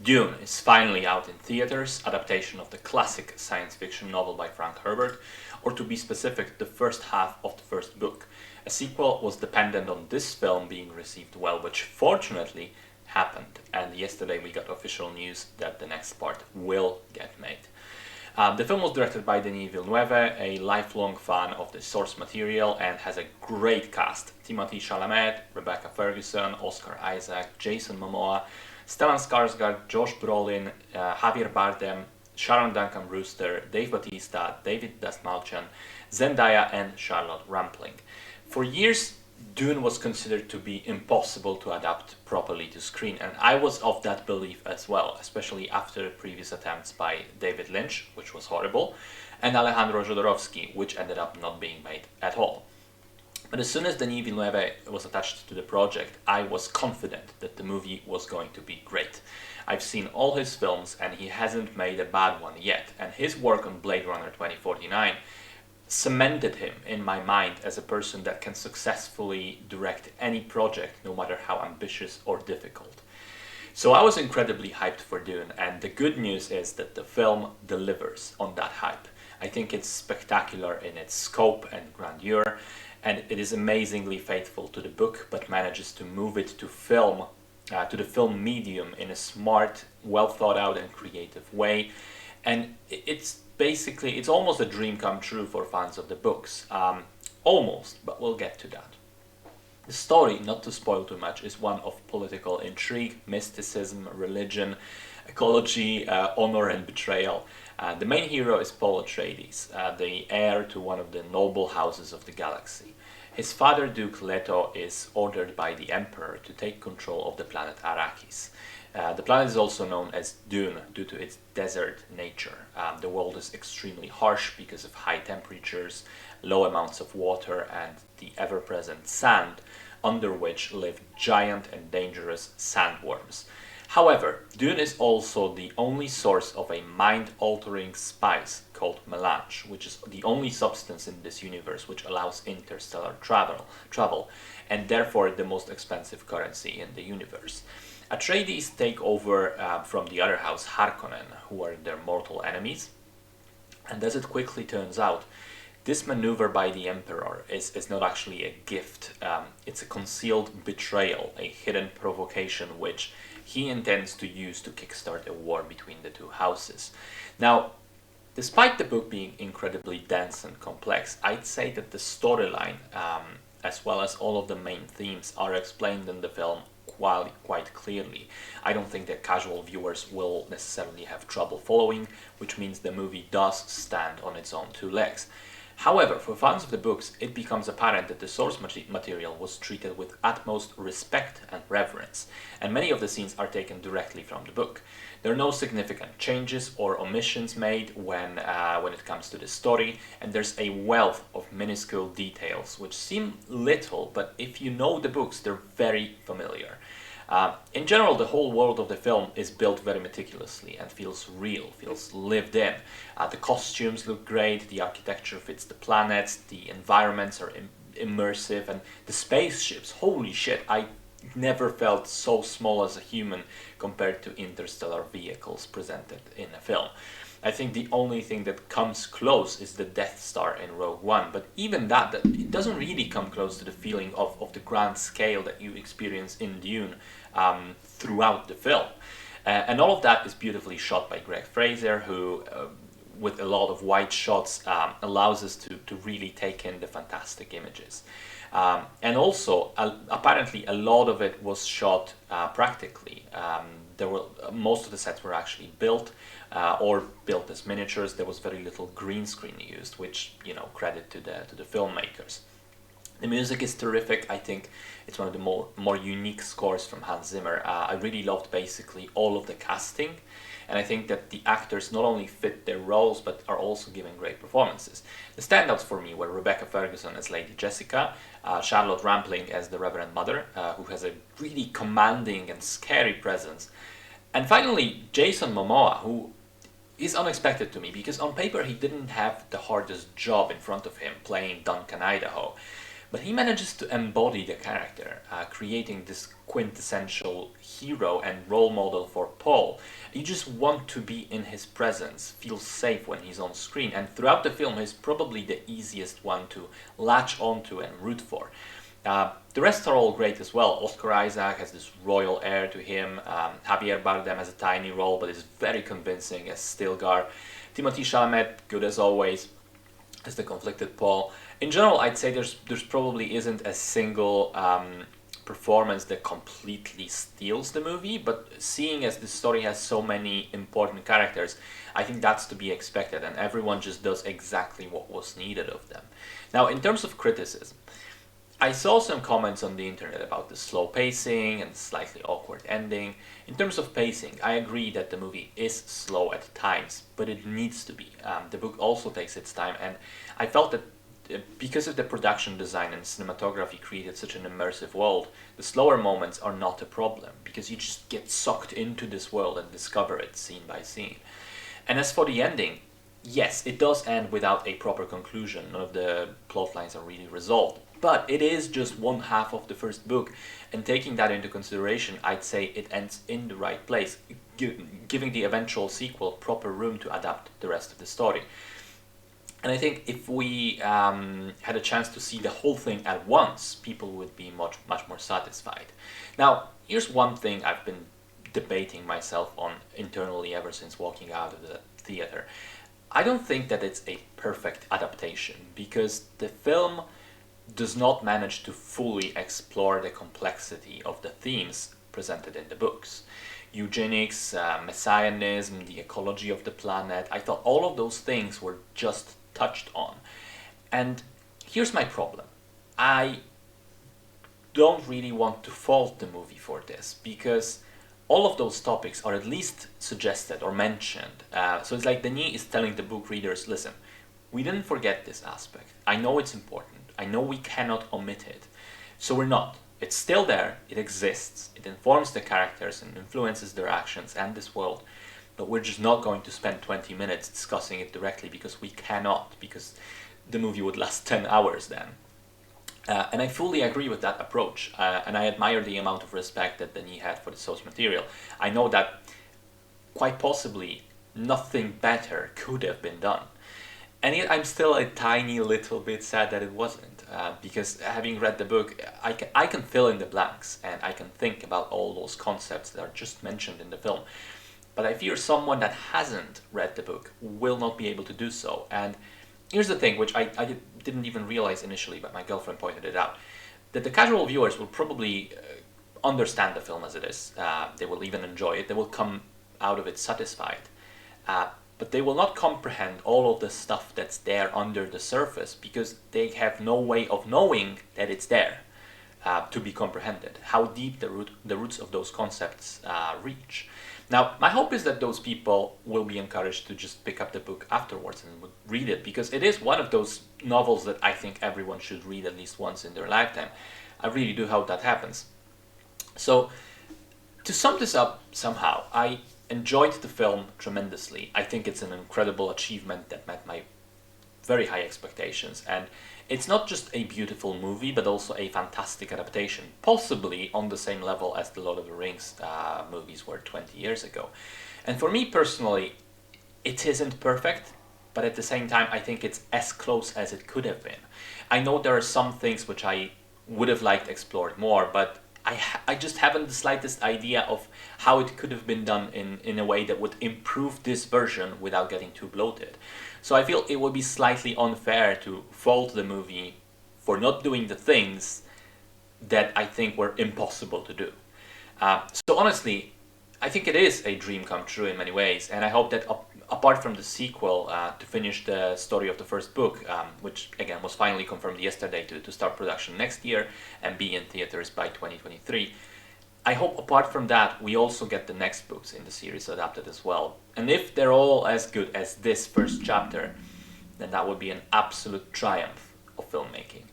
Dune is finally out in theaters, adaptation of the classic science fiction novel by Frank Herbert, or to be specific, the first half of the first book. A sequel was dependent on this film being received well, which fortunately happened, and yesterday we got official news that the next part will get made. The film was directed by Denis Villeneuve, a lifelong fan of the source material, and has a great cast. Timothée Chalamet, Rebecca Ferguson, Oscar Isaac, Jason Momoa, Stellan Skarsgård, Josh Brolin, Javier Bardem, Sharon Duncan-Brewster, Dave Bautista, David Dastmalchian, Zendaya, and Charlotte Rampling. For years, Dune was considered to be impossible to adapt properly to screen, and I was of that belief as well, especially after previous attempts by David Lynch, which was horrible, and Alejandro Jodorowsky, which ended up not being made at all. But as soon as Denis Villeneuve was attached to the project, I was confident that the movie was going to be great. I've seen all his films and he hasn't made a bad one yet, and his work on Blade Runner 2049 cemented him in my mind as a person that can successfully direct any project, no matter how ambitious or difficult. So I was incredibly hyped for Dune, and the good news is that the film delivers on that hype. I think it's spectacular in its scope and grandeur, and it is amazingly faithful to the book, but manages to move it to film, to the film medium in a smart, well thought out and creative way. And it's almost a dream come true for fans of the books. Almost, but we'll get to that. The story, not to spoil too much, is one of political intrigue, mysticism, religion, ecology, honor and betrayal. The main hero is Paul Atreides, the heir to one of the noble houses of the galaxy. His father, Duke Leto, is ordered by the Emperor to take control of the planet Arrakis. The planet is also known as Dune due to its desert nature. The world is extremely harsh because of high temperatures, low amounts of water, and the ever-present sand, under which live giant and dangerous sandworms. However, Dune is also the only source of a mind-altering spice called melange, which is the only substance in this universe which allows interstellar travel, and therefore the most expensive currency in the universe. Atreides take over from the other house, Harkonnen, who are their mortal enemies, and as it quickly turns out, this maneuver by the Emperor is not actually a gift, it's a concealed betrayal, a hidden provocation which he intends to use to kickstart a war between the two houses. Now, despite the book being incredibly dense and complex, I'd say that the storyline, as well as all of the main themes, are explained in the film quite clearly. I don't think that casual viewers will necessarily have trouble following, which means the movie does stand on its own two legs. However, for fans of the books, it becomes apparent that the source material was treated with utmost respect and reverence, and many of the scenes are taken directly from the book. There are no significant changes or omissions made when it comes to the story, and there's a wealth of minuscule details which seem little, but if you know the books, they're very familiar. In general, the whole world of the film is built very meticulously and feels real, feels lived in. The costumes look great, the architecture fits the planets, the environments are immersive, and the spaceships, holy shit, I never felt so small as a human compared to interstellar vehicles presented in a film. I think the only thing that comes close is the Death Star in Rogue One, but even that it doesn't really come close to the feeling of the grand scale that you experience in Dune throughout the film. And all of that is beautifully shot by Greg Fraser, who, with a lot of wide shots, allows us to really take in the fantastic images. And also, apparently, a lot of it was shot practically. Most of the sets were actually built or built as miniatures. There was very little green screen used, which, credit to the filmmakers. The music is terrific. I think it's one of the more unique scores from Hans Zimmer. I really loved basically all of the casting, and I think that the actors not only fit their roles but are also giving great performances. The standouts for me were Rebecca Ferguson as Lady Jessica, Charlotte Rampling as the Reverend Mother, who has a really commanding and scary presence, and finally Jason Momoa, who is unexpected to me because on paper he didn't have the hardest job in front of him playing Duncan Idaho. but he manages to embody the character, creating this quintessential hero and role model for Paul. You just want to be in his presence, feel safe when he's on screen, and throughout the film he's probably the easiest one to latch onto and root for. The rest are all great as well. Oscar Isaac has this royal air to him. Javier Bardem has a tiny role but is very convincing as Stilgar. Timothée Chalamet, good as always, as the conflicted Paul. In general, I'd say there's probably isn't a single performance that completely steals the movie, but seeing as the story has so many important characters, I think that's to be expected, and everyone just does exactly what was needed of them. Now, in terms of criticism, I saw some comments on the internet about the slow pacing and slightly awkward ending. In terms of pacing, I agree that the movie is slow at times, but it needs to be. The book also takes its time, and I felt that because of the production design and cinematography created such an immersive world, the slower moments are not a problem, because you just get sucked into this world and discover it scene by scene. And as for the ending, yes, it does end without a proper conclusion. None of the plot lines are really resolved. But it is just one half of the first book, and taking that into consideration, I'd say it ends in the right place, giving the eventual sequel proper room to adapt the rest of the story. And I think if we had a chance to see the whole thing at once, people would be much more satisfied. Now, here's one thing I've been debating myself on internally ever since walking out of the theater. I don't think that it's a perfect adaptation, because the film does not manage to fully explore the complexity of the themes presented in the books. Eugenics, messianism, the ecology of the planet, I thought all of those things were just touched on. And here's my problem. I don't really want to fault the movie for this, because all of those topics are at least suggested or mentioned. So it's like Denis is telling the book readers, listen, we didn't forget this aspect. I know it's important. I know we cannot omit it. So we're not. It's still there. It exists. It informs the characters and influences their actions and this world. But we're just not going to spend 20 minutes discussing it directly, because we cannot, because the movie would last 10 hours then. And I fully agree with that approach, and I admire the amount of respect that Denis had for the source material. I know that quite possibly nothing better could have been done. And yet I'm still a tiny little bit sad that it wasn't, because having read the book, I can fill in the blanks, and I can think about all those concepts that are just mentioned in the film. But I fear someone that hasn't read the book will not be able to do so. And here's the thing, which I didn't even realize initially, but my girlfriend pointed it out, that the casual viewers will probably understand the film as it is. They will even enjoy it. They will come out of it satisfied. But they will not comprehend all of the stuff that's there under the surface, because they have no way of knowing that it's there to be comprehended, how deep the roots of those concepts reach. Now, my hope is that those people will be encouraged to just pick up the book afterwards and read it, because it is one of those novels that I think everyone should read at least once in their lifetime. I really do hope that happens. So, to sum this up somehow, I enjoyed the film tremendously. I think it's an incredible achievement that met my very high expectations, and it's not just a beautiful movie, but also a fantastic adaptation, possibly on the same level as the Lord of the Rings movies were 20 years ago. And for me personally, it isn't perfect, but at the same time, I think it's as close as it could have been. I know there are some things which I would have liked explored more, but I just haven't the slightest idea of how it could have been done in a way that would improve this version without getting too bloated. So I feel it would be slightly unfair to fault the movie for not doing the things that I think were impossible to do. So honestly, I think it is a dream come true in many ways, and I hope that apart from the sequel to finish the story of the first book, which again was finally confirmed yesterday to start production next year and be in theaters by 2023, I hope apart from that we also get the next books in the series adapted as well. And if they're all as good as this first chapter, then that would be an absolute triumph of filmmaking.